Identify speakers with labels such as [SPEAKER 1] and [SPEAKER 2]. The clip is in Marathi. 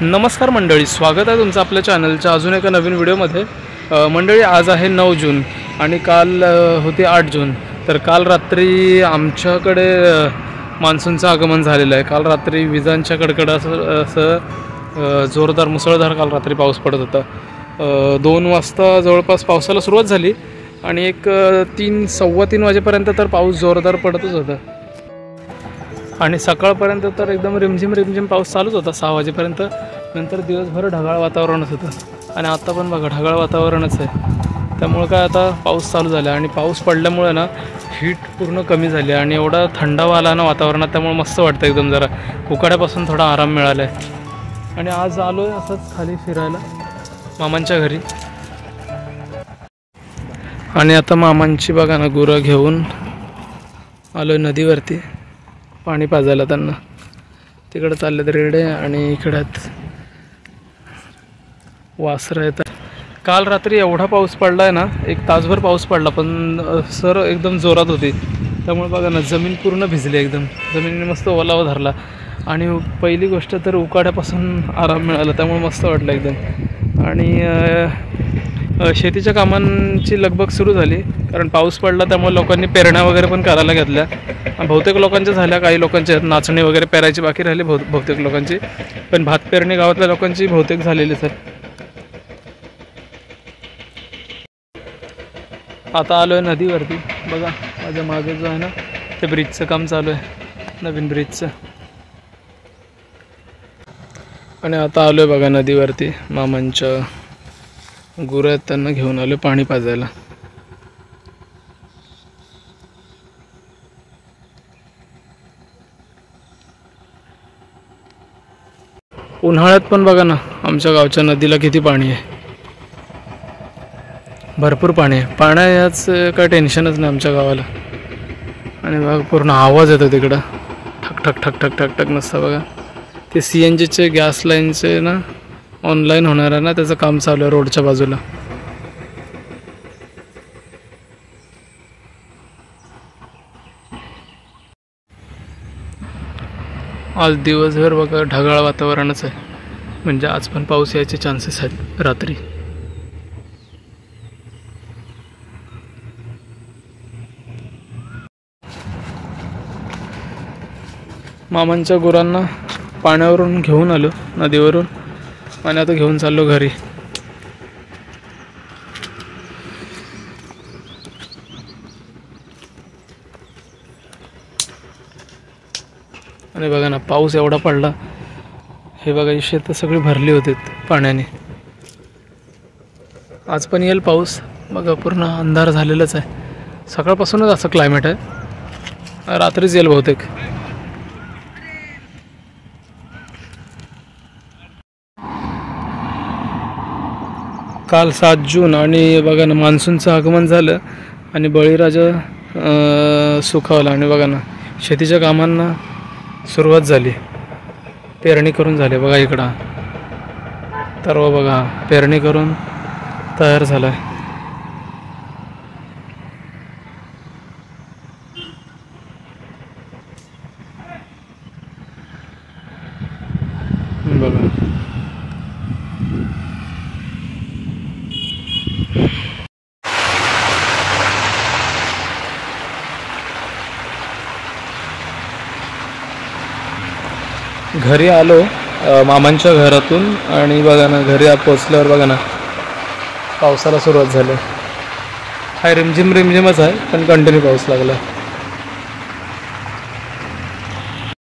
[SPEAKER 1] नमस्कार मंडळी, स्वागत आहे तुमचं आपल्या चॅनलच्या अजून एका नवीन व्हिडिओमध्ये। मंडळी, आज आहे 9 जून आणि काल होते 8 जून। तर काल रात्री आमच्याकडे मान्सूनचं आगमन झालेलं आहे। काल रात्री विजांच्या कडकडासह जोरदार मुसळधार काल रात्री पाऊस पडत होता। 2 वाजता जवळपास पावसाला सुरुवात झाली आणि एक 3-3:15 वाजेपर्यंत तर पाऊस जोरदार पडतच होता आणि सकाळपर्यंत तर एकदम रिमझिम पाऊस चालूच होता 6 वाजेपर्यंत। नंतर दिवसभर ढगाळ वातावरणच होतं आणि आता पण बघा ढगाळ वातावरणच आहे। त्यामुळे काय आता पाऊस चालू झाला आणि पाऊस पडल्यामुळे ना हीट पूर्ण कमी झाली आणि एवढा थंडावा आला ना वातावरणात, त्यामुळे मस्त वाटतं एकदम। जरा उकाड्यापासून थोडा आराम मिळाला आहे आणि आज आलो आहे असंच खाली फिरायला मामांच्या घरी। आणि आता मामांची बघा ना गुरं घेऊन आलो आहे नदीवरती पाणी पाजायला त्यांना। तिकडे चाललेत रेडे आणि इकड्यात वासरं येतात। काल रात्री एवढा पाऊस पडला आहे ना, 1 तासभर पाऊस पडला, पण सर एकदम जोरात होती। त्यामुळे बघा ना जमीन पूर्ण भिजली, एकदम जमिनीने मस्त ओलावा धरला आणि पहिली गोष्ट तर उकाड्यापासून आराम मिळाला, त्यामुळे मस्त वाटलं एकदम। आणि शेतीच्या कामांची लगबग सुरू झाली, कारण पाऊस पडला त्यामुळे लोकांनी पेरण्या वगैरे पण करायला घेतल्या। बहुतेक लोकांच्या झाल्या, काही लोकांच्या नाचणी वगैरे पेरायची बाकी राहिली बहुतेक लोकांची, पण भात पेरणी गावातल्या लोकांची बहुतेक झालेली सर। आता आलो आहे नदीवरती, बघा माझ्या मागे जो आहे ना ते ब्रिजचं काम चालू आहे, नवीन ब्रिजचं। आणि आता आलो आहे बघा नदीवरती, मामांच्या गुरं आहेत त्यांना घेऊन आलो पाणी पाजायला। उन्हाळ्यात पण बघा ना आमच्या गावच्या नदीला किती पाणी आहे, भरपूर पाणी आहे। पाण्याच काय टेन्शनच नाही आमच्या गावाला। आणि बघा पूर्ण आवाज येतो तिकडं, ठक ठक ठक ठक ठक ठक नसतं बघा। ते CNGचे गॅस लाईनचे ना ऑनलाईन होणार आहे ना, त्याचं काम चालू आहे रोडच्या बाजूला। आज दिवसभर बघा ढगाळ वातावरणच आहे, म्हणजे आज पण पाऊस यायचे चान्सेस आहेत रात्री। मामांच्या गुरांना पाण्यावरून घेऊन आलो नदीवरून आणि आता घेऊन चाललो घरी। आणि बघा ना पाऊस एवढा पडला, हे बघा ही शेतं सगळी भरली होती पाण्याने। आज पण येईल पाऊस, बघा पूर्ण अंधार झालेलाच आहे। सकाळपासूनच असं क्लायमेट आहे, रात्रीच येईल बहुतेक। काल 7 जून आणि बघा ना मान्सूनचं आगमन झालं आणि बळीराजा सुखावला आणि बघा ना शेतीच्या कामांना सुरुवात झाली, पेरणी करून झाली। बघा इकडं तर बघा पेरणी करून तयार झाला आहे। बघा घरी आलो मामांच्या घरातून आणि बघा ना घरी पोचल्यावर बघा ना पावसाला सुरुवात झाली। हाय रिमझिमच आहे, पण कंटिन्यू पाऊस लागला।